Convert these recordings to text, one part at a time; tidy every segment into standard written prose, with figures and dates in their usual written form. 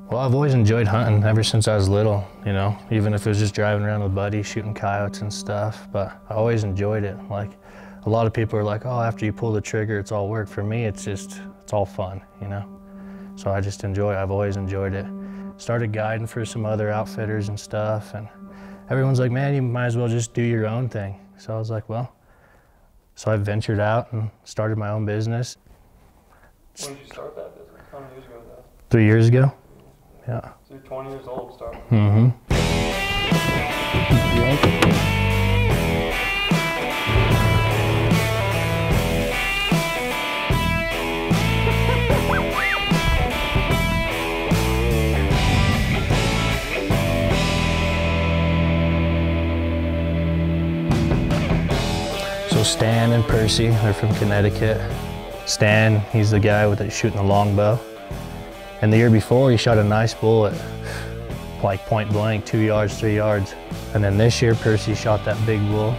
Well, I've always enjoyed hunting ever since I was little, you know, even if it was just driving around with buddies, shooting coyotes and stuff, but I always enjoyed it. Like, a lot of people are like, oh, after you pull the trigger, it's all work. For me, it's all fun, you know? So I just enjoy it. I've always enjoyed it. Started guiding for some other outfitters and stuff, and everyone's like, man, you might as well just do your own thing. So I was like, well, so I ventured out and started my own business. When did you start that business? How many years ago was that? 3 years ago. Yeah. So you're 20 years old starting. Mm-hmm. So Stan and Percy, they're from Connecticut. Stan, he's the guy with shooting the longbow. And the year before, he shot a nice bull at like point blank, 2 yards, 3 yards. And then this year, Percy shot that big bull,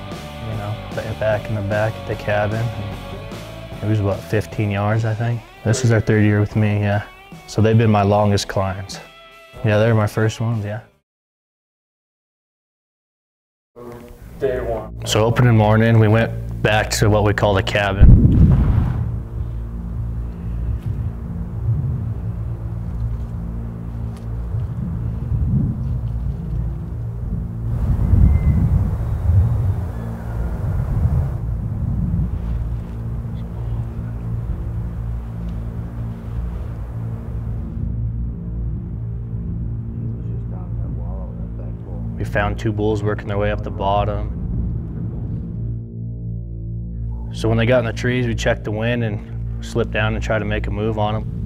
you know, back in the back at the cabin. It was about 15 yards, I think. This is our 3rd year with me, yeah. So they've been my longest clients. Yeah, they're my first ones, yeah. Day one. So opening morning, we went back to what we call the cabin. We found 2 bulls working their way up the bottom. So when they got in the trees, we checked the wind and slipped down and tried to make a move on them.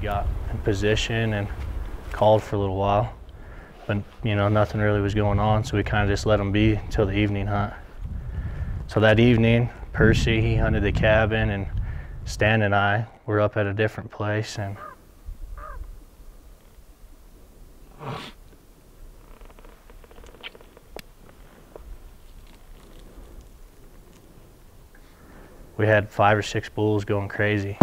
Got in position and called for a little while, but you know, nothing really was going on, so we kind of just let them be until the evening hunt. So that evening, Percy, he hunted the cabin, and Stan and I were up at a different place, and we had 5 or 6 bulls going crazy.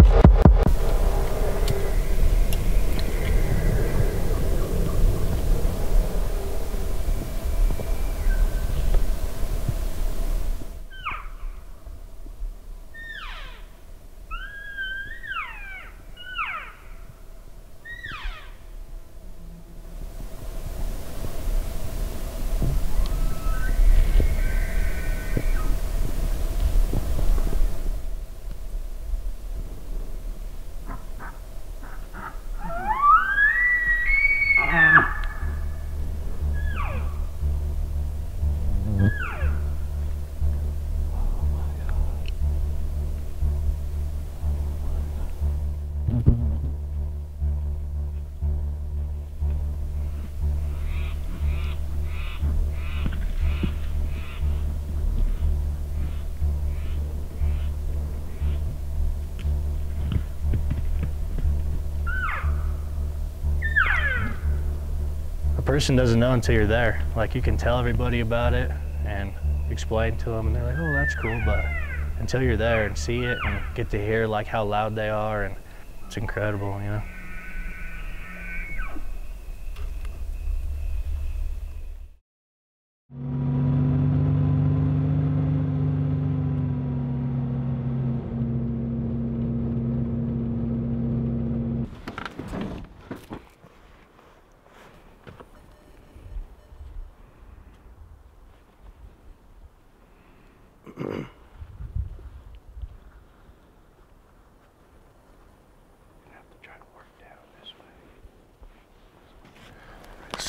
A person doesn't know until you're there. Like, you can tell everybody about it and explain to them, and they're like, oh, that's cool, but until you're there and see it and get to hear like how loud they are, and it's incredible, you know.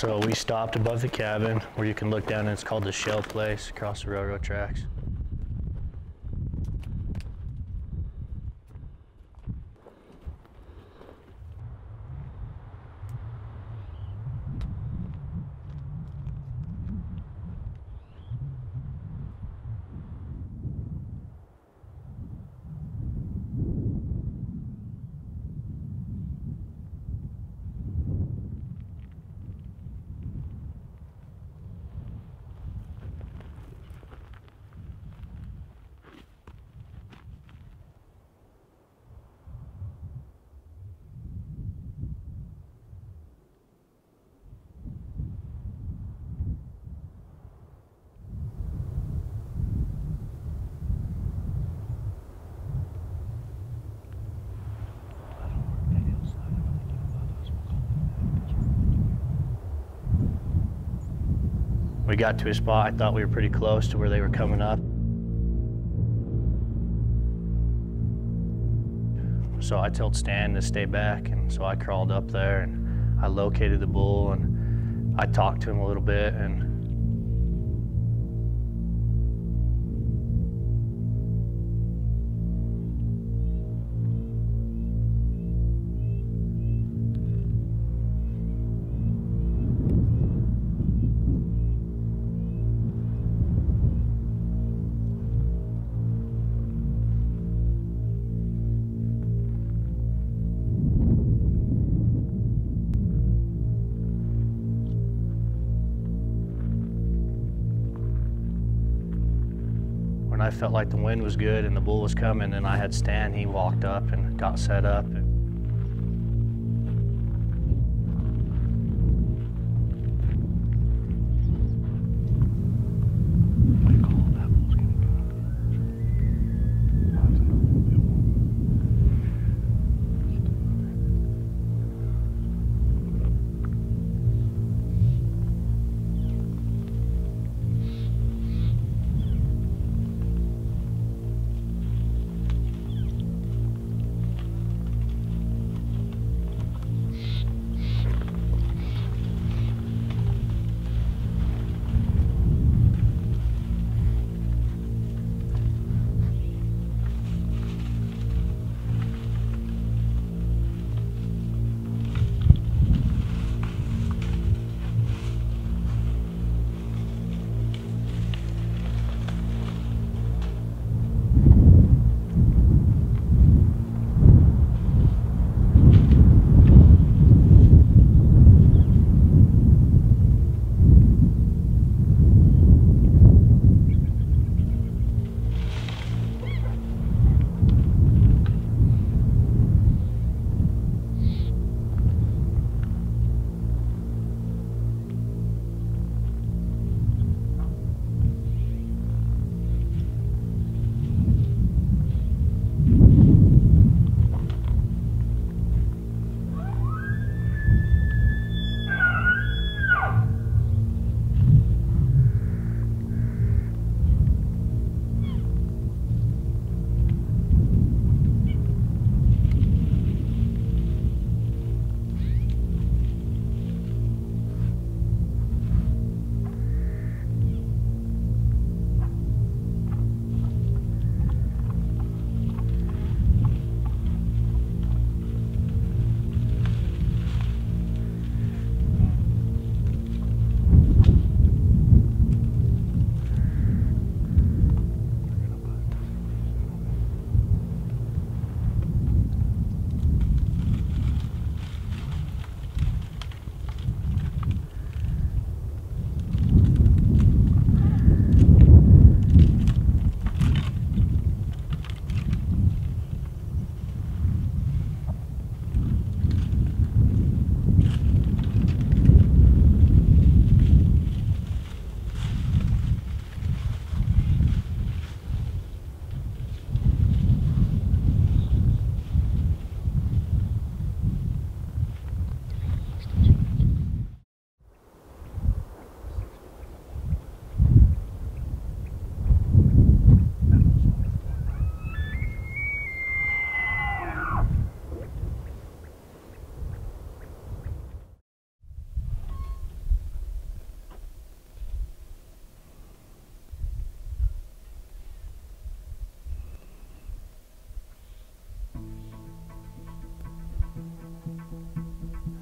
So we stopped above the cabin where you can look down, and it's called the Shell Place across the railroad tracks. We got to a spot, I thought we were pretty close to where they were coming up. So I told Stan to stay back, and so I crawled up there and I located the bull and I talked to him a little bit, and I felt like the wind was good and the bull was coming, and I had Stan, he walked up and got set up.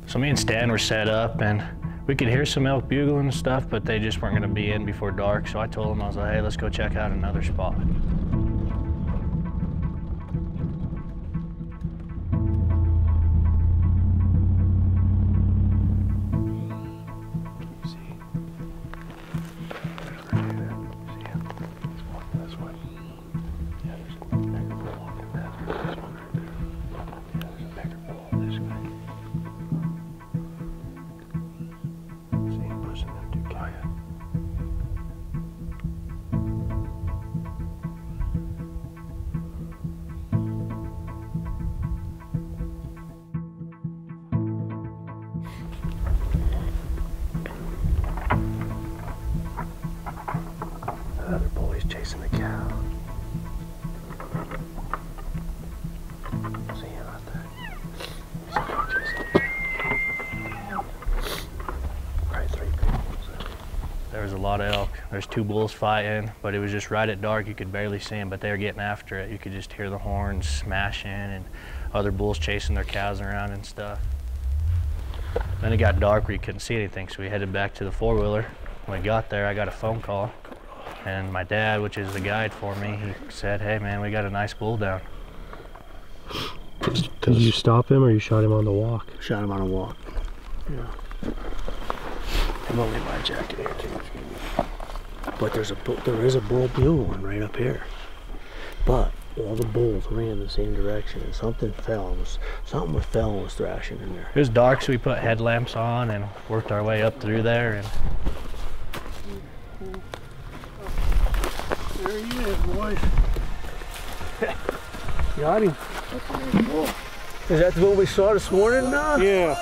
So me and Stan were set up, and we could hear some elk bugling and stuff, but they just weren't gonna be in before dark. So I told him, I was like, hey, let's go check out another spot. Other boy's chasing the cow. See him out there. He's chasing the cow. Right, 3 people. There was a lot of elk. There's 2 bulls fighting, but it was just right at dark. You could barely see them, but they were getting after it. You could just hear the horns smashing and other bulls chasing their cows around and stuff. Then it got dark where you couldn't see anything, so we headed back to the 4-wheeler. When we got there, I got a phone call. And my dad, which is the guide for me, he said, hey man, we got a nice bull down. Did you stop him or you shot him on the walk? Shot him on a walk. Yeah. I'm only my jacket here too. But there is a bull bugling right up here. But all the bulls ran the same direction, and something fell and was thrashing in there. It was dark, so we put headlamps on and worked our way up through there. And There he is, boys. Got him. Is that the one we saw this morning now? Yeah.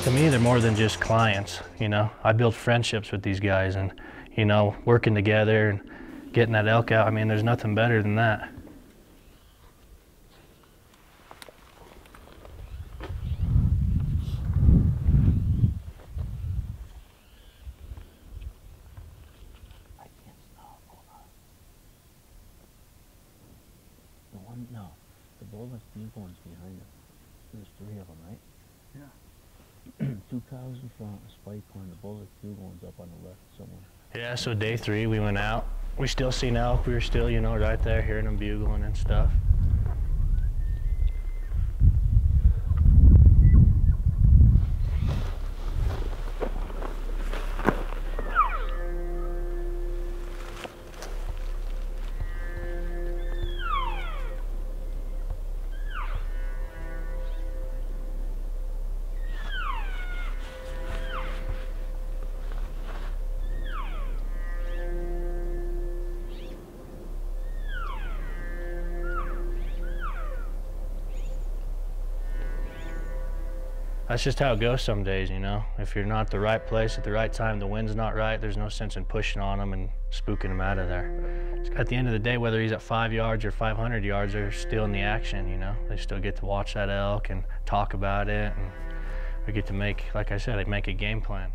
to me, they're more than just clients, you know. I built friendships with these guys and, you know, working together and getting that elk out. I mean, there's nothing better than that. No, the bull that's one's behind them. There's 3 of them, right? Yeah. 2 cows in front, a spike one, the bull that's one's up on the left somewhere. Yeah, so day 3 we went out. We still seen elk. We were still, you know, right there hearing them bugling and stuff. That's just how it goes some days, you know. If you're not at the right place at the right time, the wind's not right, there's no sense in pushing on them and spooking them out of there. At the end of the day, whether he's at 5 yards or 500 yards, they're still in the action, you know. They still get to watch that elk and talk about it, and we get to make, like I said, make a game plan.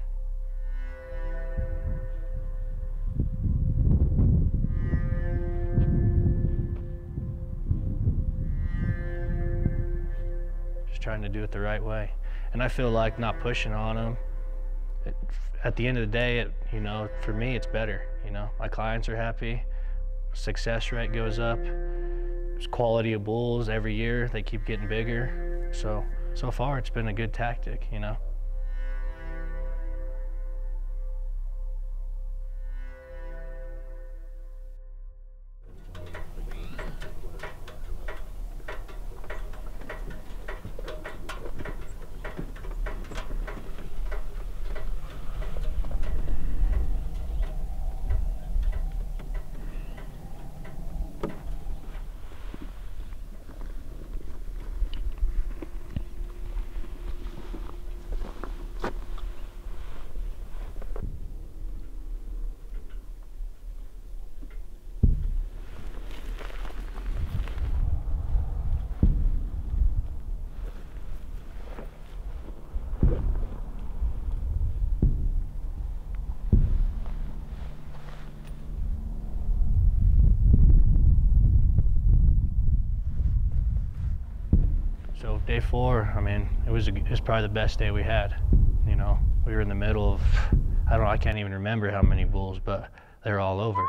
Just trying to do it the right way. And I feel like not pushing on them, at the end of the day, you know, for me, it's better. You know, my clients are happy, success rate goes up, there's quality of bulls every year, they keep getting bigger. So far, it's been a good tactic, you know. Day 4, I mean, it was probably the best day we had. You know, we were in the middle of, I can't even remember how many bulls, but they were all over.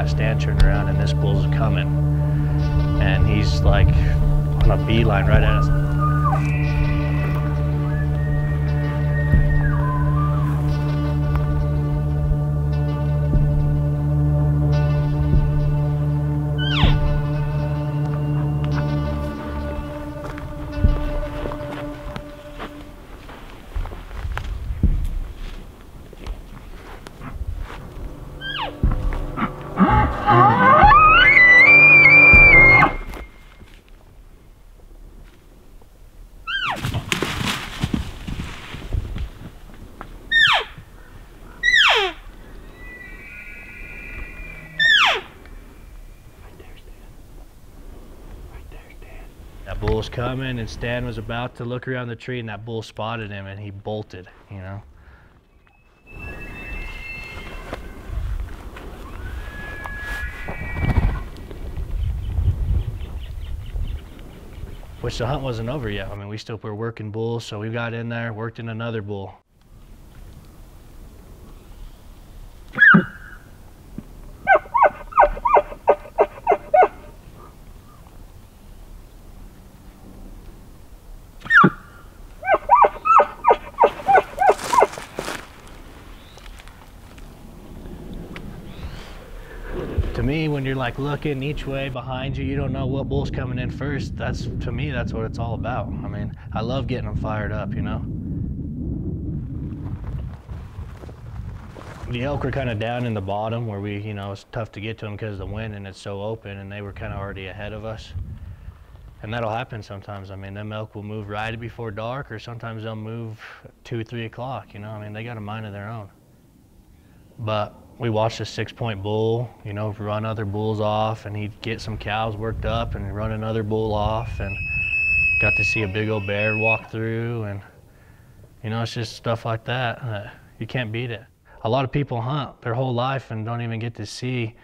Stan turned around and this bull's coming, and he's like on a beeline right at us. That bull was coming, and Stan was about to look around the tree, and that bull spotted him, and he bolted, you know. Which the hunt wasn't over yet. I mean, we still were working bulls, so we got in there, worked in another bull. To me, when you're like looking each way behind you, you don't know what bull's coming in first. To me, that's what it's all about. I mean, I love getting them fired up, you know? The elk were kind of down in the bottom where we, you know, it's tough to get to them because of the wind and it's so open, and they were kind of already ahead of us. And that'll happen sometimes. I mean, them elk will move right before dark, or sometimes they'll move 2, 3 o'clock, you know? I mean, they got a mind of their own. But we watched a 6-point bull, you know, run other bulls off, and he'd get some cows worked up and run another bull off, and got to see a big old bear walk through, and, you know, it's just stuff like that. You can't beat it. A lot of people hunt their whole life and don't even get to see,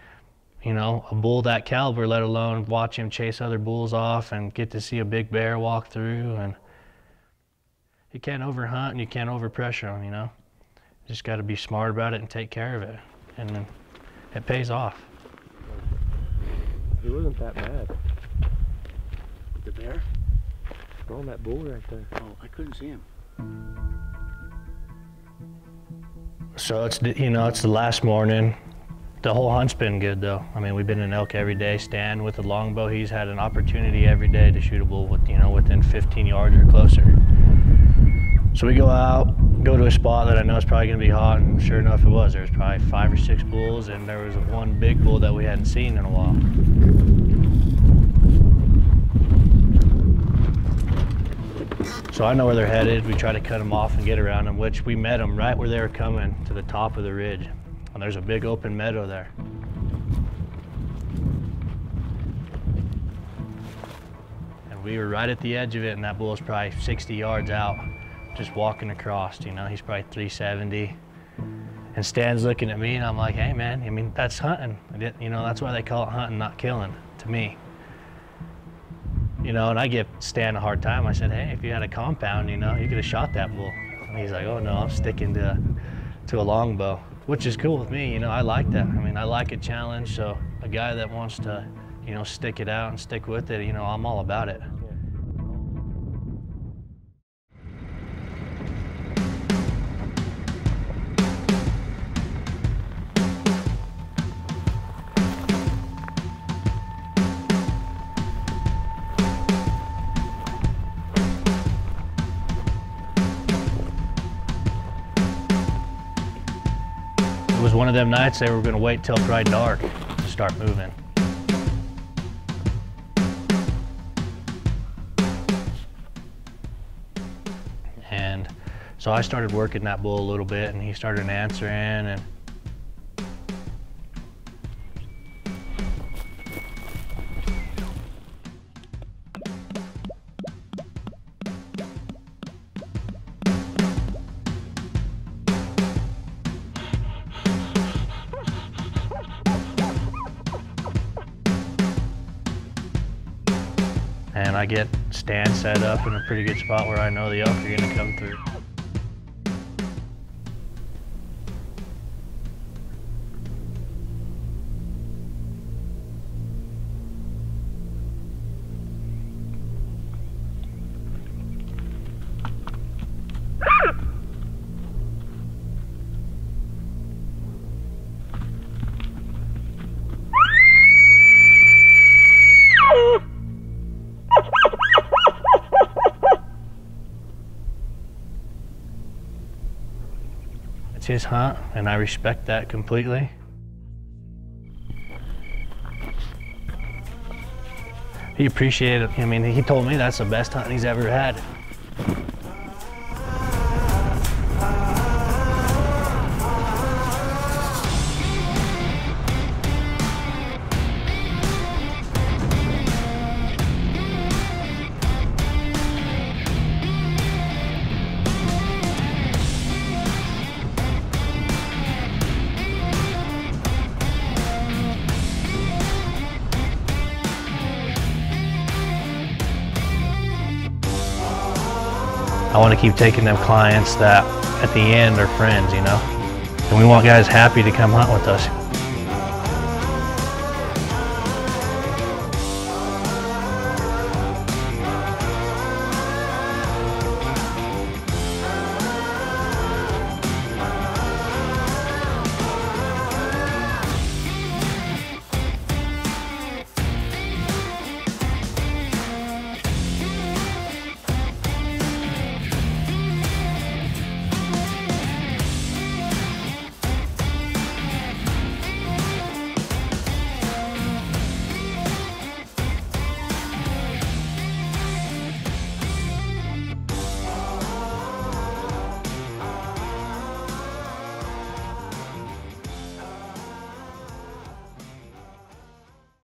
you know, a bull that caliber, let alone watch him chase other bulls off and get to see a big bear walk through. And you can't overhunt and you can't overpressure them, you know. You just got to be smart about it and take care of it, and then it pays off. He wasn't that mad. The bear? Throwing that bull right there. Oh, I couldn't see him. So it's, you know, it's the last morning. The whole hunt's been good though. I mean, we've been in elk every day. Stan with the longbow, he's had an opportunity every day to shoot a bull with, you know, within 15 yards or closer. So we go out, go to a spot that I know is probably gonna be hot, and sure enough it was. There was probably 5 or 6 bulls, and there was one big bull that we hadn't seen in a while. So I know where they're headed. We try to cut them off and get around them, which we met them right where they were coming to the top of the ridge. And there's a big open meadow there. And we were right at the edge of it, and that bull was probably 60 yards out, just walking across, you know. He's probably 370. And Stan's looking at me, and I'm like, hey man, I mean, that's hunting. You know, that's why they call it hunting, not killing, to me. You know, and I give Stan a hard time. I said, hey, if you had a compound, you know, you could have shot that bull. And he's like, oh no, I'm sticking to a longbow, which is cool with me. You know, I like that. I mean, I like a challenge, so a guy that wants to you know, stick it out and stick with it, you know, I'm all about it. It was one of them nights they were going to wait till probably dark to start moving. And so I started working that bull a little bit, and he started answering, and I get stand set up in a pretty good spot where I know the elk are gonna come through. It's his hunt, and I respect that completely. He appreciated it. I mean, he told me that's the best hunt he's ever had. I want to keep taking them clients that at the end are friends, you know? And we want guys happy to come hunt with us.